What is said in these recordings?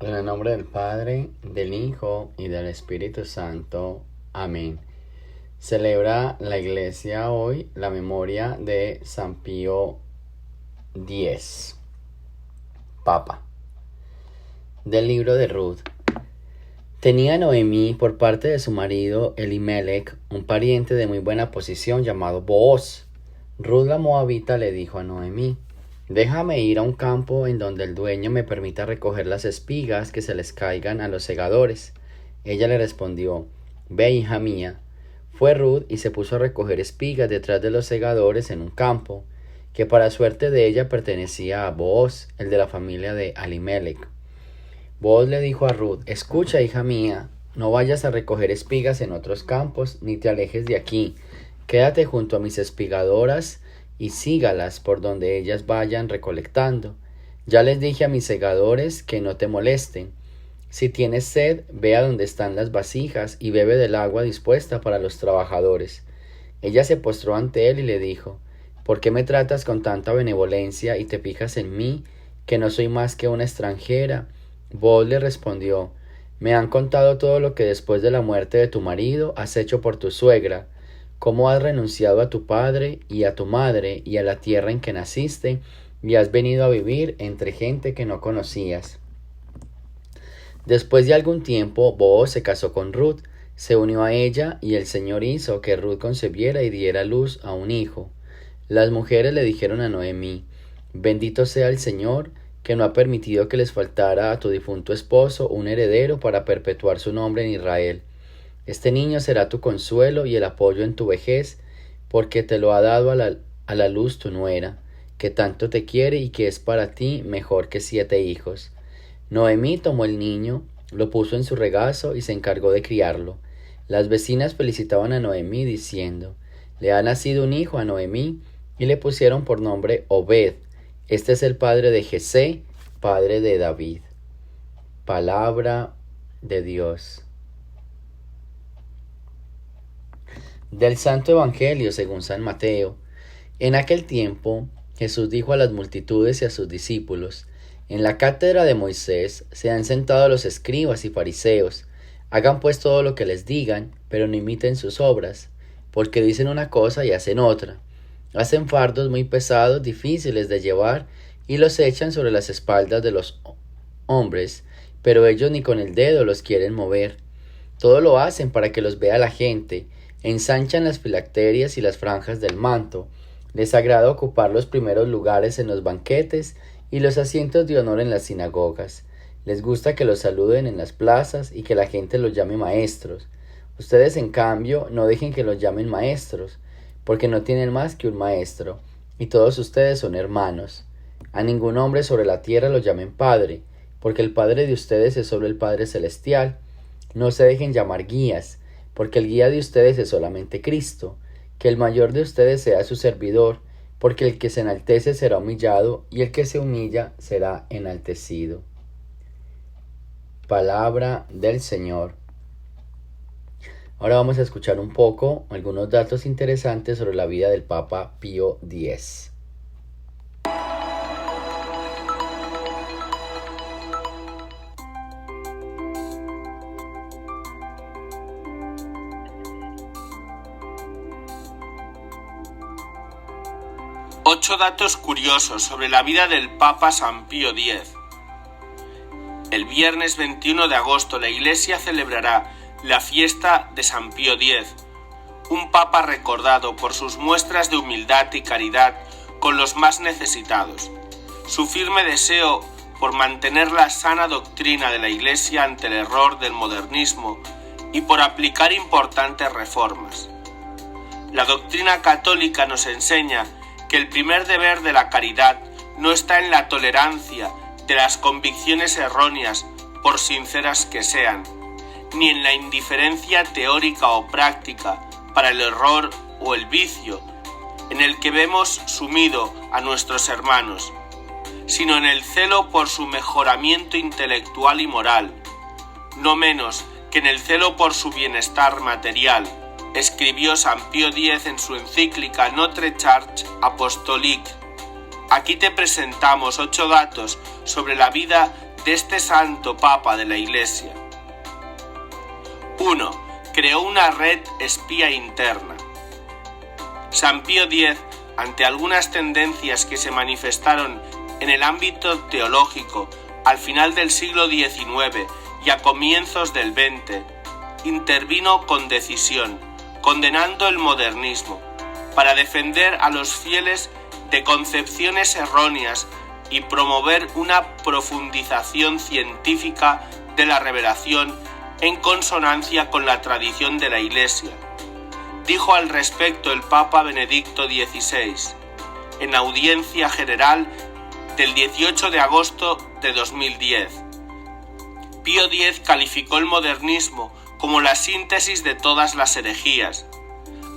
En el nombre del Padre, del Hijo y del Espíritu Santo. Amén. Celebra la Iglesia hoy la memoria de San Pío X, Papa. Del libro de Ruth. Tenía Noemí por parte de su marido Elimelec un pariente de muy buena posición llamado Booz. Ruth la moabita le dijo a Noemí: déjame ir a un campo en donde el dueño me permita recoger las espigas que se les caigan a los segadores. Ella le respondió: ve, hija mía. Fue Ruth y se puso a recoger espigas detrás de los segadores en un campo, que para suerte de ella pertenecía a Booz, el de la familia de Elimelec. Booz le dijo a Ruth: escucha, hija mía, no vayas a recoger espigas en otros campos, ni te alejes de aquí. Quédate junto a mis espigadoras y sígalas por donde ellas vayan recolectando. Ya les dije a mis segadores que no te molesten. Si tienes sed, ve a donde están las vasijas y bebe del agua dispuesta para los trabajadores. Ella se postró ante él y le dijo: ¿por qué me tratas con tanta benevolencia y te fijas en mí, que no soy más que una extranjera? Booz le respondió: me han contado todo lo que después de la muerte de tu marido has hecho por tu suegra, cómo has renunciado a tu padre y a tu madre y a la tierra en que naciste, y has venido a vivir entre gente que no conocías. Después de algún tiempo, Booz se casó con Ruth, se unió a ella, y el Señor hizo que Ruth concebiera y diera luz a un hijo. Las mujeres le dijeron a Noemí: bendito sea el Señor, que no ha permitido que les faltara a tu difunto esposo un heredero para perpetuar su nombre en Israel. Este niño será tu consuelo y el apoyo en tu vejez, porque te lo ha dado a la luz tu nuera, que tanto te quiere y que es para ti mejor que 7 hijos. Noemí tomó el niño, lo puso en su regazo y se encargó de criarlo. Las vecinas felicitaban a Noemí diciendo: le ha nacido un hijo a Noemí, y le pusieron por nombre Obed. Este es el padre de Jesé, padre de David. Palabra de Dios. Del Santo Evangelio según San Mateo. En aquel tiempo, Jesús dijo a las multitudes y a sus discípulos: en la cátedra de Moisés se han sentado los escribas y fariseos. Hagan pues todo lo que les digan, pero no imiten sus obras, porque dicen una cosa y hacen otra. Hacen fardos muy pesados, difíciles de llevar, y los echan sobre las espaldas de los hombres, pero ellos ni con el dedo los quieren mover. Todo lo hacen para que los vea la gente. Ensanchan las filacterias y las franjas del manto. Les agrada ocupar los primeros lugares en los banquetes y los asientos de honor en las sinagogas. Les gusta que los saluden en las plazas y que la gente los llame maestros. Ustedes, en cambio, no dejen que los llamen maestros, porque no tienen más que un maestro, y todos ustedes son hermanos. A ningún hombre sobre la tierra lo llamen padre, porque el Padre de ustedes es solo el Padre celestial. No se dejen llamar guías, porque el guía de ustedes es solamente Cristo. Que el mayor de ustedes sea su servidor, porque el que se enaltece será humillado, y el que se humilla será enaltecido. Palabra del Señor. Ahora vamos a escuchar un poco algunos datos interesantes sobre la vida del Papa Pío X. Ocho datos curiosos sobre la vida del Papa San Pío X. El viernes 21 de agosto la Iglesia celebrará la fiesta de San Pío X, un Papa recordado por sus muestras de humildad y caridad con los más necesitados, su firme deseo por mantener la sana doctrina de la Iglesia ante el error del modernismo y por aplicar importantes reformas. La doctrina católica nos enseña que el primer deber de la caridad no está en la tolerancia de las convicciones erróneas, por sinceras que sean, ni en la indiferencia teórica o práctica para el error o el vicio, en el que vemos sumido a nuestros hermanos, sino en el celo por su mejoramiento intelectual y moral, no menos que en el celo por su bienestar material, escribió San Pío X en su encíclica Notre Charge Apostolique. Aquí te presentamos 8 datos sobre la vida de este santo Papa de la Iglesia. 1. Creó una red espía interna. San Pío X, ante algunas tendencias que se manifestaron en el ámbito teológico al final del siglo XIX y a comienzos del XX, intervino con decisión, condenando el modernismo, para defender a los fieles de concepciones erróneas y promover una profundización científica de la revelación en consonancia con la tradición de la Iglesia. Dijo al respecto el Papa Benedicto XVI, en audiencia general del 18 de agosto de 2010. Pío X calificó el modernismo como la síntesis de todas las herejías,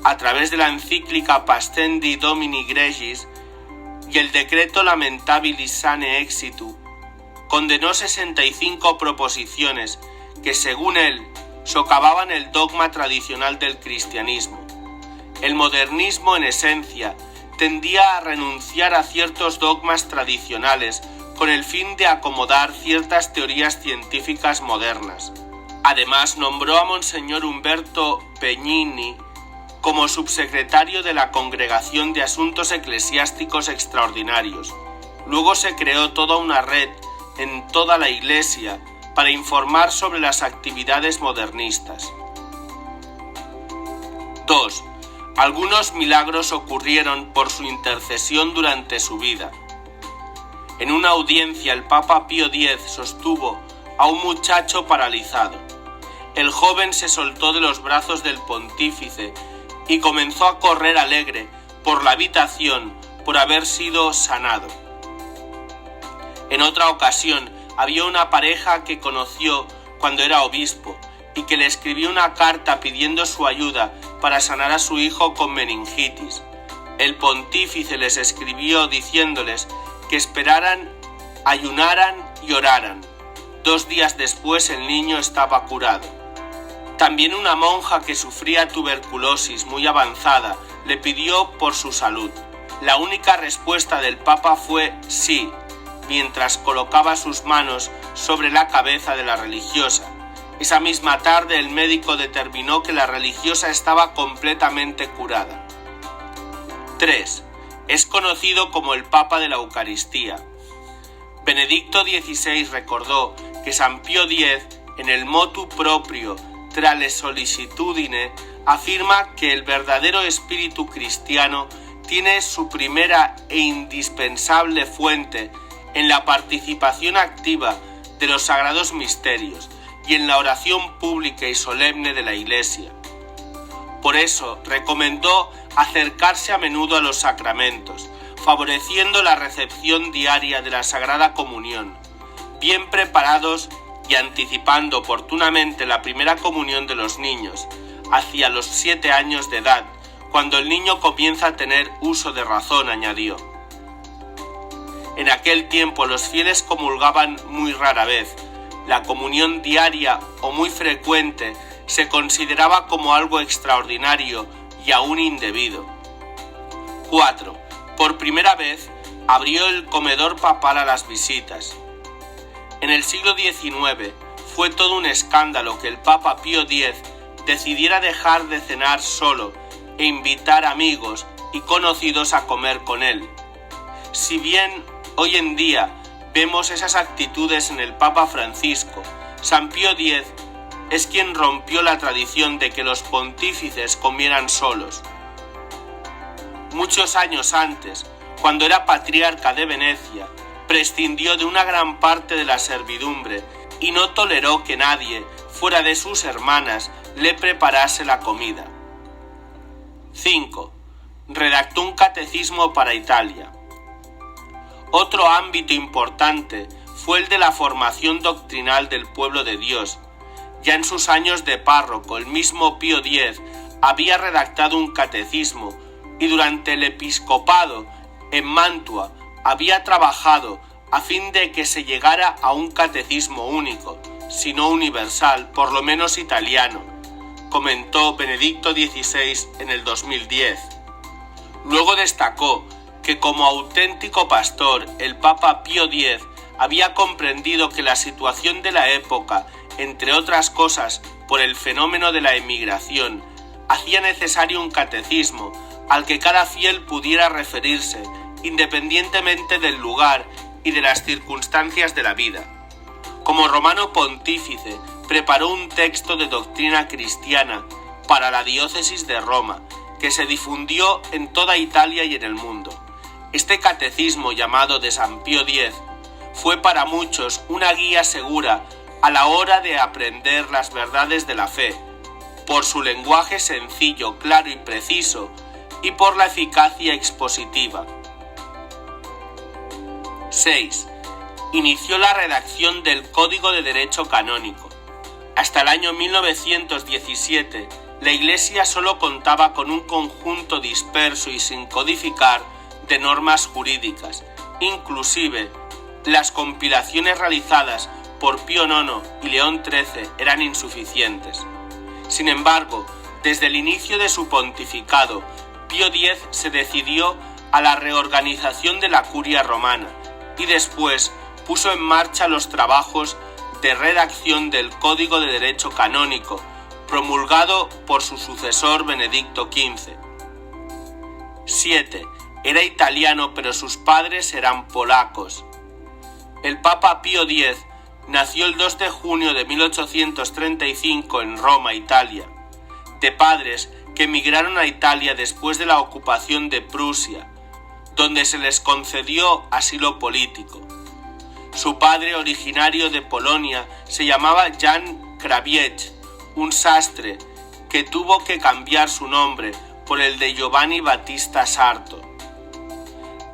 a través de la encíclica Pascendi Domini Gregis y el decreto Lamentabili Sane Exitu, condenó 65 proposiciones que, según él, socavaban el dogma tradicional del cristianismo. El modernismo, en esencia, tendía a renunciar a ciertos dogmas tradicionales con el fin de acomodar ciertas teorías científicas modernas. Además, nombró a Monseñor Umberto Pegnini como subsecretario de la Congregación de Asuntos Eclesiásticos Extraordinarios. Luego se creó toda una red en toda la Iglesia para informar sobre las actividades modernistas. 2. Algunos milagros ocurrieron por su intercesión durante su vida. En una audiencia el Papa Pío X sostuvo a un muchacho paralizado. El joven se soltó de los brazos del pontífice y comenzó a correr alegre por la habitación por haber sido sanado. En otra ocasión había una pareja que conoció cuando era obispo y que le escribió una carta pidiendo su ayuda para sanar a su hijo con meningitis. El pontífice les escribió diciéndoles que esperaran, ayunaran y oraran. 2 días después el niño estaba curado. También una monja que sufría tuberculosis muy avanzada le pidió por su salud. La única respuesta del Papa fue sí, mientras colocaba sus manos sobre la cabeza de la religiosa. Esa misma tarde el médico determinó que la religiosa estaba completamente curada. 3. Es conocido como el Papa de la Eucaristía. Benedicto XVI recordó que San Pío X, en el motu proprio tra le sollicitudine, afirma que el verdadero espíritu cristiano tiene su primera e indispensable fuente en la participación activa de los sagrados misterios y en la oración pública y solemne de la Iglesia. Por eso recomendó acercarse a menudo a los sacramentos, favoreciendo la recepción diaria de la Sagrada Comunión, bien preparados y anticipando oportunamente la primera comunión de los niños, hacia los 7 años de edad, cuando el niño comienza a tener uso de razón, añadió. En aquel tiempo los fieles comulgaban muy rara vez. La comunión diaria o muy frecuente se consideraba como algo extraordinario y aún indebido. 4. Por primera vez abrió el comedor papal a las visitas. En el siglo XIX fue todo un escándalo que el Papa Pío X decidiera dejar de cenar solo e invitar amigos y conocidos a comer con él. Si bien hoy en día vemos esas actitudes en el Papa Francisco, San Pío X es quien rompió la tradición de que los pontífices comieran solos. Muchos años antes, cuando era patriarca de Venecia, prescindió de una gran parte de la servidumbre y no toleró que nadie, fuera de sus hermanas, le preparase la comida. 5. Redactó un catecismo para Italia. Otro ámbito importante fue el de la formación doctrinal del pueblo de Dios. Ya en sus años de párroco, el mismo Pío X había redactado un catecismo y durante el episcopado en Mantua había trabajado a fin de que se llegara a un catecismo único, si no universal, por lo menos italiano, comentó Benedicto XVI en el 2010. Luego destacó que como auténtico pastor el Papa Pío X había comprendido que la situación de la época, entre otras cosas por el fenómeno de la emigración, hacía necesario un catecismo al que cada fiel pudiera referirse, independientemente del lugar y de las circunstancias de la vida. Como romano pontífice, preparó un texto de doctrina cristiana para la diócesis de Roma, que se difundió en toda Italia y en el mundo. Este catecismo, llamado de San Pío X, fue para muchos una guía segura a la hora de aprender las verdades de la fe, por su lenguaje sencillo, claro y preciso, y por la eficacia expositiva. 6. Inició la redacción del Código de Derecho Canónico. Hasta el año 1917, la Iglesia solo contaba con un conjunto disperso y sin codificar de normas jurídicas. Inclusive, las compilaciones realizadas por Pío IX y León XIII eran insuficientes. Sin embargo, desde el inicio de su pontificado, Pío X se decidió a la reorganización de la curia romana y después puso en marcha los trabajos de redacción del Código de Derecho Canónico, promulgado por su sucesor Benedicto XV. 7. Era italiano, pero sus padres eran polacos. El Papa Pío X nació el 2 de junio de 1835 en Roma, Italia, de padres que emigraron a Italia después de la ocupación de Prusia, donde se les concedió asilo político. Su padre, originario de Polonia, se llamaba Jan Krawiecz, un sastre que tuvo que cambiar su nombre por el de Giovanni Battista Sarto.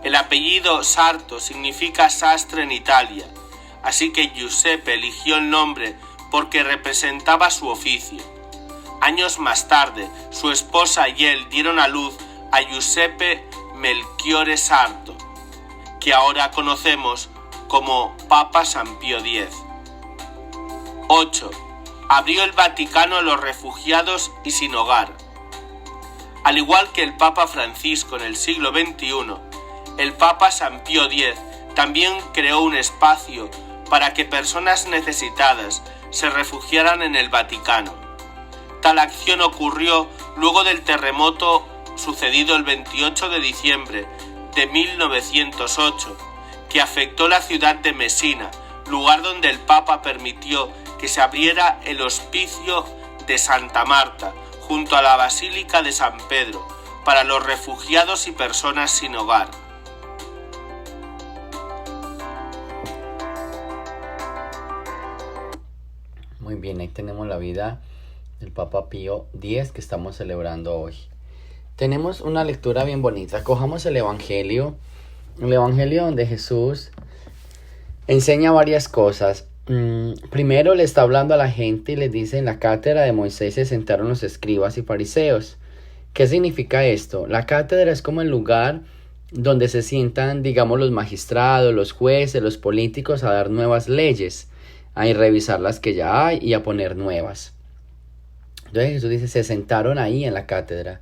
El apellido Sarto significa sastre en Italia, así que Giuseppe eligió el nombre porque representaba su oficio. Años más tarde, su esposa y él dieron a luz a Giuseppe Melchiorre Sarto, que ahora conocemos como Papa San Pío X. 8. Abrió el Vaticano a los refugiados y sin hogar. Al igual que el Papa Francisco en el siglo XXI, el Papa San Pío X también creó un espacio para que personas necesitadas se refugiaran en el Vaticano. Tal acción ocurrió luego del terremoto sucedido el 28 de diciembre de 1908, que afectó la ciudad de Mesina, lugar donde el Papa permitió que se abriera el hospicio de Santa Marta, junto a la Basílica de San Pedro, para los refugiados y personas sin hogar. Muy bien, ahí tenemos la vida del Papa Pío X que estamos celebrando hoy. Tenemos una lectura bien bonita. Cojamos el Evangelio donde Jesús enseña varias cosas. Primero le está hablando a la gente y le dice: en la cátedra de Moisés se sentaron los escribas y fariseos. ¿Qué significa esto? La cátedra es como el lugar donde se sientan, digamos, los magistrados, los jueces, los políticos a dar nuevas leyes, a revisar las que ya hay y a poner nuevas. Entonces Jesús dice: se sentaron ahí en la cátedra.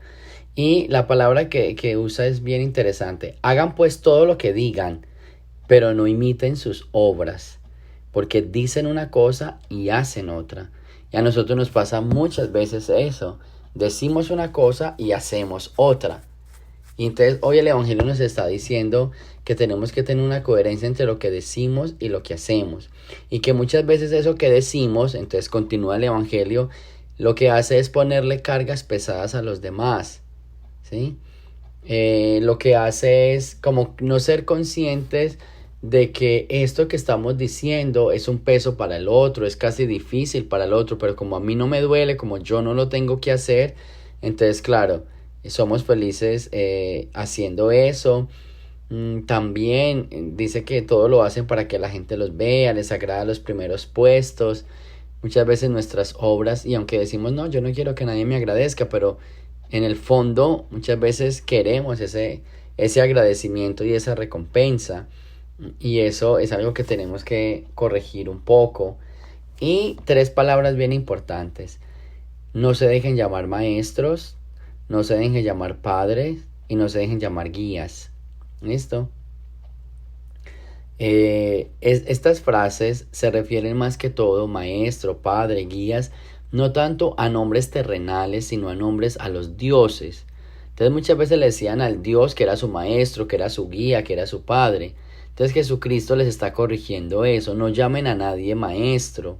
Y la palabra que usa es bien interesante. Hagan pues todo lo que digan, pero no imiten sus obras, porque dicen una cosa y hacen otra. Y a nosotros nos pasa muchas veces eso. Decimos una cosa y hacemos otra. Y entonces hoy el Evangelio nos está diciendo que tenemos que tener una coherencia entre lo que decimos y lo que hacemos. Y que muchas veces eso que decimos, entonces continúa el Evangelio, lo que hace es ponerle cargas pesadas a los demás. ¿Sí? Lo que hace es como no ser conscientes de que esto que estamos diciendo es un peso para el otro, es casi difícil para el otro, pero como a mí no me duele, como yo no lo tengo que hacer, entonces claro, somos felices haciendo eso. También dice que todo lo hacen para que la gente los vea, les agrada los primeros puestos. Muchas veces nuestras obras, y aunque decimos no, yo no quiero que nadie me agradezca, pero en el fondo muchas veces queremos ese agradecimiento y esa recompensa, y eso es algo que tenemos que corregir un poco. Y 3 palabras bien importantes: no se dejen llamar maestros, no se dejen llamar padres y no se dejen llamar guías. ¿Listo? Estas frases se refieren más que todo, maestro, padre, guías, no tanto a nombres terrenales, sino a nombres a los dioses. Entonces muchas veces le decían al Dios que era su maestro, que era su guía, que era su padre. Entonces Jesucristo les está corrigiendo eso. No llamen a nadie maestro,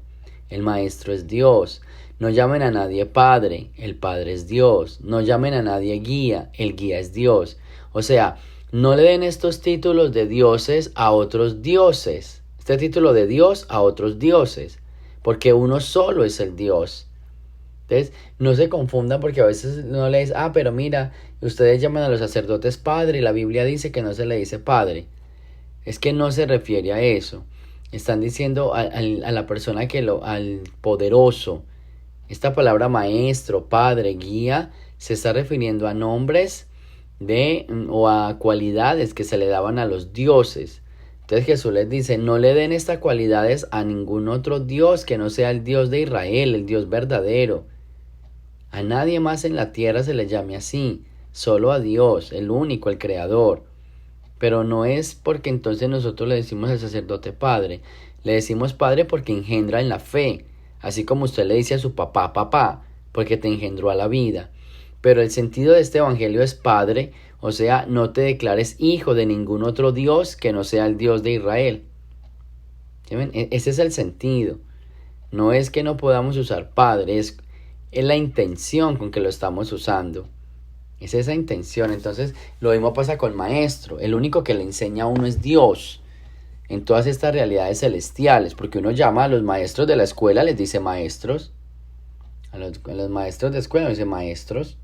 el maestro es Dios. No llamen a nadie padre, el padre es Dios. No llamen a nadie guía, el guía es Dios. O sea, no le den estos títulos de dioses a otros dioses. Este título de Dios a otros dioses. Porque uno solo es el Dios. Entonces, no se confundan porque a veces no le dice, pero mira, ustedes llaman a los sacerdotes padre y la Biblia dice que no se le dice padre. Es que no se refiere a eso. Están diciendo a la persona al poderoso. Esta palabra maestro, padre, guía, se está refiriendo a nombres o a cualidades que se le daban a los dioses. Entonces Jesús les dice, no le den estas cualidades a ningún otro Dios que no sea el Dios de Israel, el Dios verdadero. A nadie más en la tierra se le llame así, solo a Dios, el único, el creador. Pero no es porque entonces nosotros le decimos al sacerdote padre, le decimos padre porque engendra en la fe, así como usted le dice a su papá, papá, porque te engendró a la vida. Pero el sentido de este evangelio es padre, o sea, no te declares hijo de ningún otro Dios que no sea el Dios de Israel. ¿Sí ven? Ese es el sentido. No es que no podamos usar padre, es la intención con que lo estamos usando. Es esa intención. Entonces, lo mismo pasa con maestro. El único que le enseña a uno es Dios en todas estas realidades celestiales, porque uno llama a los maestros de la escuela, les dice maestros. A los maestros de escuela les dice maestros.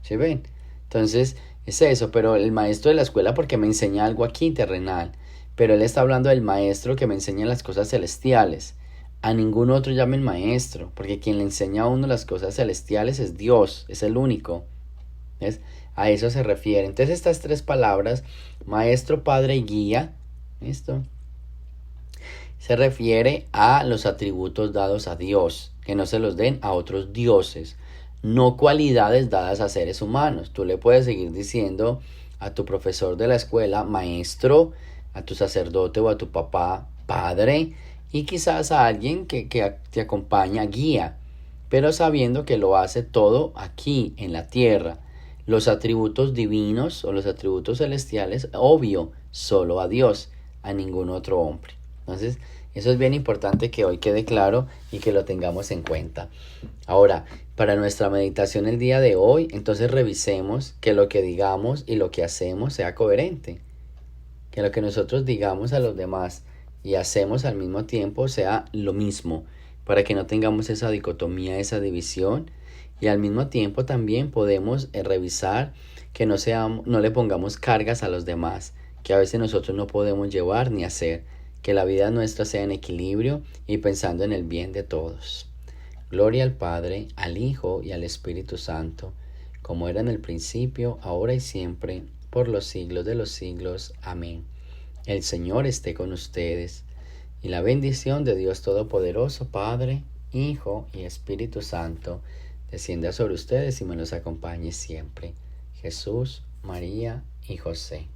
¿Sí ven? Entonces, es eso, pero el maestro de la escuela porque me enseña algo aquí terrenal, pero él está hablando del maestro que me enseña las cosas celestiales. A ningún otro llamen maestro, porque quien le enseña a uno las cosas celestiales es Dios, es el único. ¿Ves? A eso se refiere. Entonces estas tres palabras, maestro, padre y guía, ¿listo? Se refiere a los atributos dados a Dios, que no se los den a otros dioses, no cualidades dadas a seres humanos. Tú le puedes seguir diciendo a tu profesor de la escuela, maestro, a tu sacerdote o a tu papá, padre, y quizás a alguien que te acompaña, guía, pero sabiendo que lo hace todo aquí, en la tierra. Los atributos divinos o los atributos celestiales, obvio, solo a Dios, a ningún otro hombre. Entonces, eso es bien importante que hoy quede claro y que lo tengamos en cuenta. Ahora, para nuestra meditación el día de hoy, entonces revisemos que lo que digamos y lo que hacemos sea coherente. Que lo que nosotros digamos a los demás y hacemos al mismo tiempo sea lo mismo, para que no tengamos esa dicotomía, esa división. Y al mismo tiempo también podemos revisar que no le pongamos cargas a los demás, que a veces nosotros no podemos llevar ni hacer. Que la vida nuestra sea en equilibrio y pensando en el bien de todos. Gloria al Padre, al Hijo y al Espíritu Santo, como era en el principio, ahora y siempre, por los siglos de los siglos. Amén. El Señor esté con ustedes, y la bendición de Dios Todopoderoso, Padre, Hijo y Espíritu Santo, descienda sobre ustedes y me los acompañe siempre. Jesús, María y José.